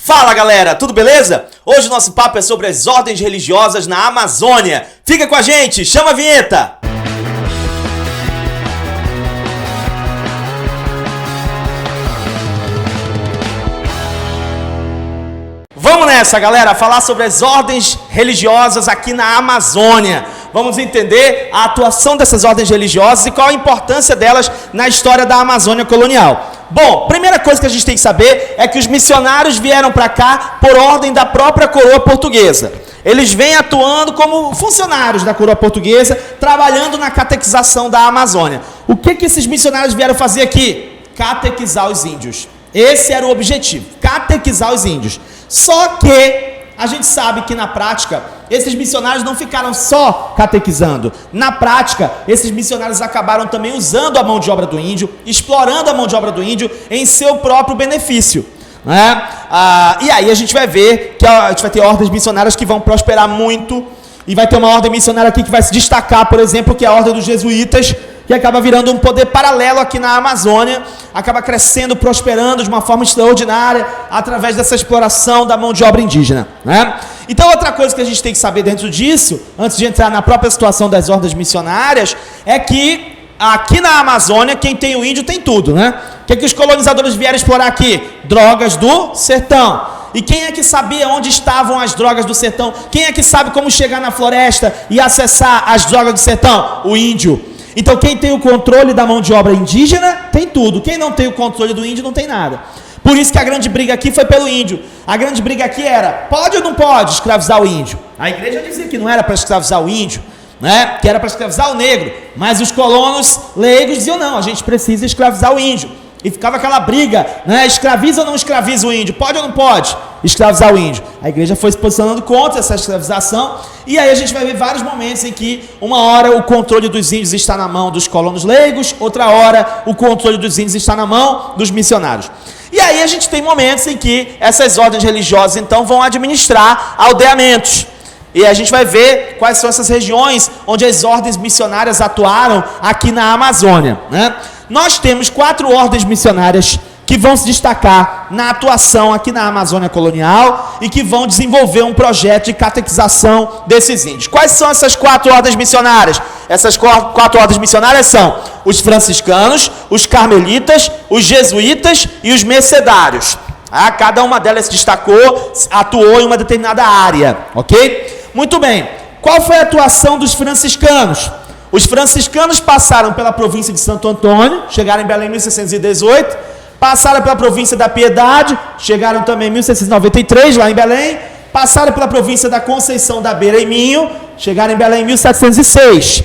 Fala galera, tudo beleza? Hoje o nosso papo é sobre as ordens religiosas na Amazônia. Fica com a gente, chama a vinheta! Vamos nessa galera, falar sobre as ordens religiosas aqui na Amazônia. Vamos entender a atuação dessas ordens religiosas e qual a importância delas na história da Amazônia colonial. Bom, primeira coisa que a gente tem que saber é que os missionários vieram para cá por ordem da própria coroa portuguesa. Eles vêm atuando como funcionários da coroa portuguesa, trabalhando na catequização da Amazônia. O que esses missionários vieram fazer aqui? Catequizar os índios. Esse era o objetivo, catequizar os índios. Só que a gente sabe que na prática, esses missionários não ficaram só catequizando. Na prática, esses missionários acabaram também usando a mão de obra do índio, explorando a mão de obra do índio em seu próprio benefício. Né? E aí a gente vai ver que a gente vai ter ordens missionárias que vão prosperar muito. E vai ter uma ordem missionária aqui que vai se destacar, por exemplo, que é a ordem dos jesuítas, que acaba virando um poder paralelo aqui na Amazônia, acaba crescendo, prosperando de uma forma extraordinária através dessa exploração da mão de obra indígena. Né? Então, outra coisa que a gente tem que saber dentro disso, antes de entrar na própria situação das ordens missionárias, é que aqui na Amazônia, quem tem o índio tem tudo, né? O que os colonizadores vieram explorar aqui? Drogas do sertão. E quem é que sabia onde estavam as drogas do sertão? Quem é que sabe como chegar na floresta e acessar as drogas do sertão? O índio. Então quem tem o controle da mão de obra indígena tem tudo. Quem não tem o controle do índio não tem nada. Por isso que a grande briga aqui foi pelo índio. A grande briga aqui era, pode ou não pode escravizar o índio? A igreja dizia que não era para escravizar o índio, né? Que era para escravizar o negro. Mas os colonos leigos diziam, não, a gente precisa escravizar o índio. E ficava aquela briga, né? Escraviza ou não escraviza o índio? Pode ou não pode escravizar o índio? A igreja foi se posicionando contra essa escravização. E aí a gente vai ver vários momentos em que uma hora o controle dos índios está na mão dos colonos leigos, outra hora o controle dos índios está na mão dos missionários. E aí a gente tem momentos em que essas ordens religiosas então vão administrar aldeamentos. E a gente vai ver quais são essas regiões onde as ordens missionárias atuaram aqui na Amazônia, né? Nós temos 4 ordens missionárias que vão se destacar na atuação aqui na Amazônia colonial e que vão desenvolver um projeto de catequização desses índios. Quais são essas 4 ordens missionárias? Essas 4 ordens missionárias são os franciscanos, os carmelitas, os jesuítas e os mercedários. Cada uma delas se destacou, atuou em uma determinada área, ok? Muito bem. Qual foi a atuação dos franciscanos? Os franciscanos passaram pela província de Santo Antônio, chegaram em Belém em 1618, passaram pela província da Piedade, chegaram também em 1693, lá em Belém, passaram pela província da Conceição da Beira em Minho, chegaram em Belém em 1706.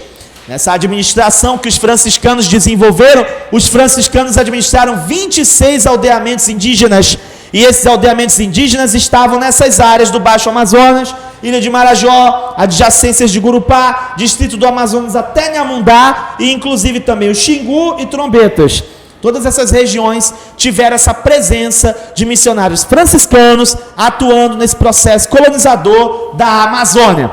Nessa administração que os franciscanos desenvolveram, os franciscanos administraram 26 aldeamentos indígenas, e esses aldeamentos indígenas estavam nessas áreas do Baixo Amazonas, Ilha de Marajó, adjacências de Gurupá, distrito do Amazonas até Nhamundá, e inclusive também o Xingu e Trombetas. Todas essas regiões tiveram essa presença de missionários franciscanos atuando nesse processo colonizador da Amazônia.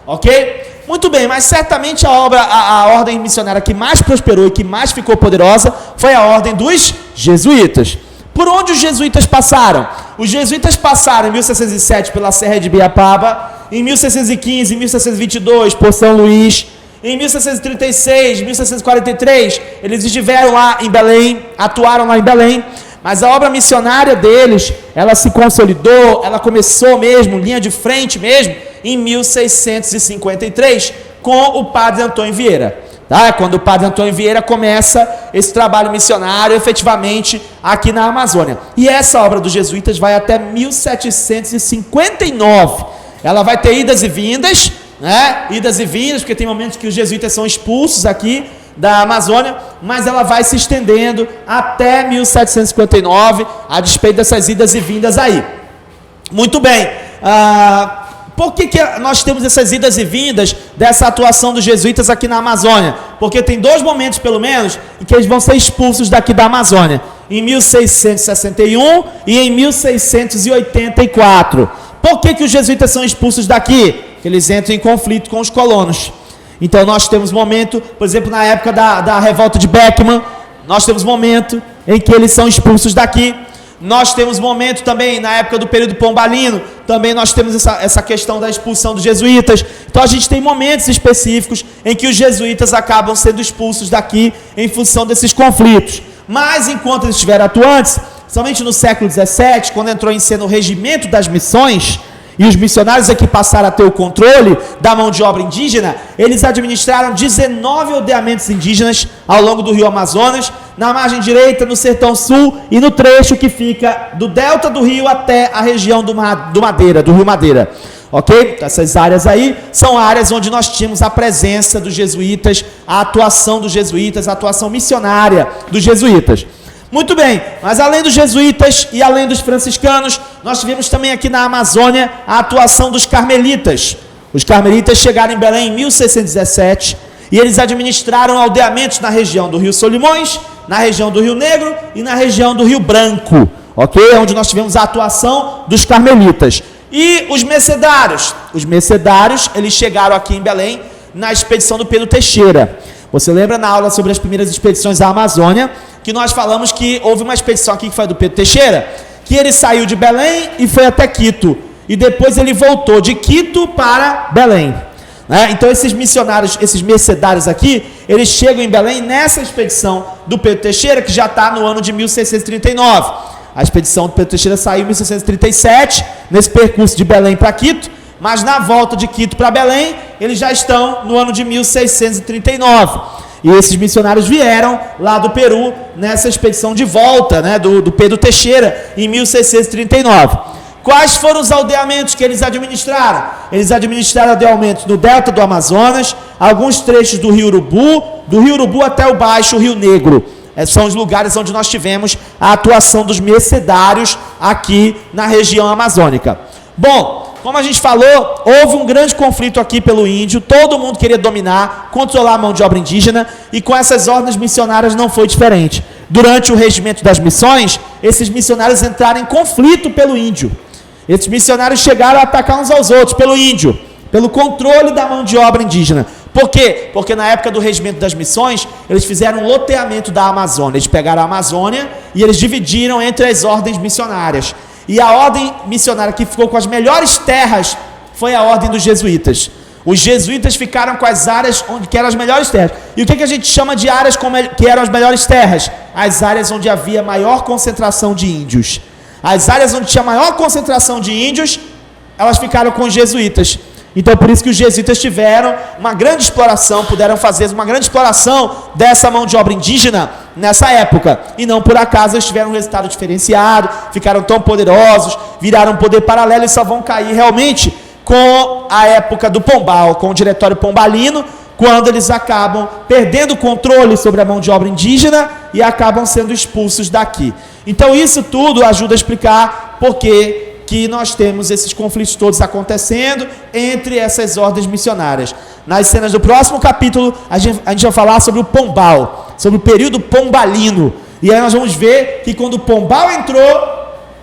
Ok? Muito bem, mas certamente a ordem missionária que mais prosperou e que mais ficou poderosa foi a ordem dos jesuítas. Por onde os jesuítas passaram? Os jesuítas passaram em 1607 pela Serra de Ibiapaba, em 1615, em 1622 por São Luís, em 1636, 1643, eles estiveram lá em Belém, atuaram lá em Belém, mas a obra missionária deles, ela se consolidou, ela começou mesmo, linha de frente mesmo, em 1653, com o padre Antônio Vieira. Tá? Quando o padre Antônio Vieira começa esse trabalho missionário efetivamente aqui na Amazônia. E essa obra dos jesuítas vai até 1759. Ela vai ter idas e vindas, né? Idas e vindas, porque tem momentos que os jesuítas são expulsos aqui da Amazônia, mas ela vai se estendendo até 1759, a despeito dessas idas e vindas aí. Muito bem. Por que nós temos essas idas e vindas dessa atuação dos jesuítas aqui na Amazônia? Porque tem 2 momentos, pelo menos, em que eles vão ser expulsos daqui da Amazônia. Em 1661 e em 1684. Por que os jesuítas são expulsos daqui? Porque eles entram em conflito com os colonos. Então nós temos momento, por exemplo, na época da revolta de Beckman, nós temos momento em que eles são expulsos daqui. Nós temos momento também, na época do período pombalino, também nós temos essa questão da expulsão dos jesuítas. Então a gente tem momentos específicos em que os jesuítas acabam sendo expulsos daqui em função desses conflitos. Mas enquanto eles estiveram atuantes, somente no século XVII, quando entrou em cena o regimento das missões, e os missionários aqui passaram a ter o controle da mão de obra indígena, eles administraram 19 aldeamentos indígenas ao longo do rio Amazonas, na margem direita, no Sertão Sul e no trecho que fica do delta do rio até a região do Rio Madeira. Ok? Essas áreas aí são áreas onde nós tínhamos a presença dos jesuítas, a atuação dos jesuítas, a atuação missionária dos jesuítas. Muito bem, mas além dos jesuítas e além dos franciscanos, nós tivemos também aqui na Amazônia a atuação dos carmelitas. Os carmelitas chegaram em Belém em 1617 e eles administraram aldeamentos na região do Rio Solimões, na região do Rio Negro e na região do Rio Branco, ok? Onde nós tivemos a atuação dos carmelitas. E os mercedários? Os mercedários, eles chegaram aqui em Belém na expedição do Pedro Teixeira. Você lembra na aula sobre as primeiras expedições da Amazônia, que nós falamos que houve uma expedição aqui que foi do Pedro Teixeira, que ele saiu de Belém e foi até Quito, e depois ele voltou de Quito para Belém, né? Então esses missionários, esses mercedários aqui, eles chegam em Belém nessa expedição do Pedro Teixeira, que já está no ano de 1639. A expedição do Pedro Teixeira saiu em 1637, nesse percurso de Belém para Quito, mas na volta de Quito para Belém, eles já estão no ano de 1639. E esses missionários vieram lá do Peru nessa expedição de volta, né, do Pedro Teixeira, em 1639. Quais foram os aldeamentos que eles administraram? Eles administraram aldeamentos no delta do Amazonas, alguns trechos do Rio Urubu até o baixo Rio Negro. São os lugares onde nós tivemos a atuação dos mercedários aqui na região amazônica. Bom, como a gente falou, houve um grande conflito aqui pelo índio, todo mundo queria dominar, controlar a mão de obra indígena, e com essas ordens missionárias não foi diferente. Durante o regimento das missões, esses missionários entraram em conflito pelo índio. Esses missionários chegaram a atacar uns aos outros pelo índio, pelo controle da mão de obra indígena. Por quê? Porque na época do regimento das missões, eles fizeram um loteamento da Amazônia. Eles pegaram a Amazônia e eles dividiram entre as ordens missionárias. E a ordem missionária que ficou com as melhores terras foi a ordem dos jesuítas. Os jesuítas ficaram com as áreas que eram as melhores terras. E o que a gente chama de áreas que eram as melhores terras? As áreas onde havia maior concentração de índios. As áreas onde tinha maior concentração de índios, elas ficaram com os jesuítas. Então, por isso que os jesuítas tiveram uma grande exploração, puderam fazer uma grande exploração dessa mão de obra indígena nessa época. E não por acaso eles tiveram um resultado diferenciado, ficaram tão poderosos, viraram um poder paralelo e só vão cair realmente com a época do Pombal, com o Diretório Pombalino, quando eles acabam perdendo o controle sobre a mão de obra indígena e acabam sendo expulsos daqui. Então, isso tudo ajuda a explicar por que nós temos esses conflitos todos acontecendo entre essas ordens missionárias. Nas cenas do próximo capítulo, a gente vai falar sobre o Pombal, sobre o período pombalino. E aí nós vamos ver que quando o Pombal entrou,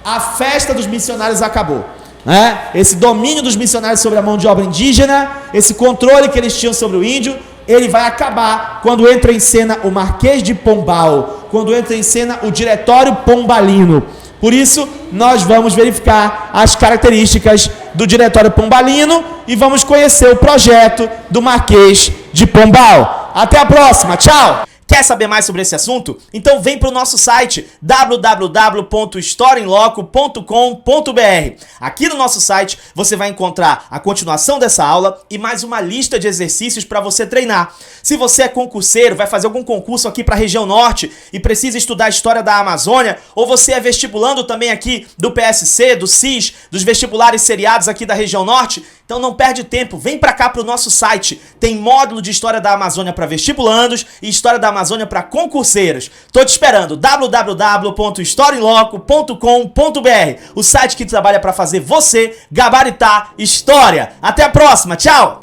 a festa dos missionários acabou, né? Esse domínio dos missionários sobre a mão de obra indígena, esse controle que eles tinham sobre o índio, ele vai acabar quando entra em cena o Marquês de Pombal, quando entra em cena o Diretório Pombalino. Por isso, nós vamos verificar as características do Diretório Pombalino e vamos conhecer o projeto do Marquês de Pombal. Até a próxima, tchau! Quer saber mais sobre esse assunto? Então vem para o nosso site www.historiainloco.com.br. Aqui no nosso site você vai encontrar a continuação dessa aula e mais uma lista de exercícios para você treinar. Se você é concurseiro, vai fazer algum concurso aqui para a região norte e precisa estudar a história da Amazônia, ou você é vestibulando também aqui do PSC, do CIS, dos vestibulares seriados aqui da região norte, então não perde tempo, vem para cá para o nosso site. Tem módulo de História da Amazônia para vestibulandos e História da Amazônia para concurseiros. Tô te esperando, www.historiainloco.com.br, o site que trabalha para fazer você gabaritar história. Até a próxima, tchau!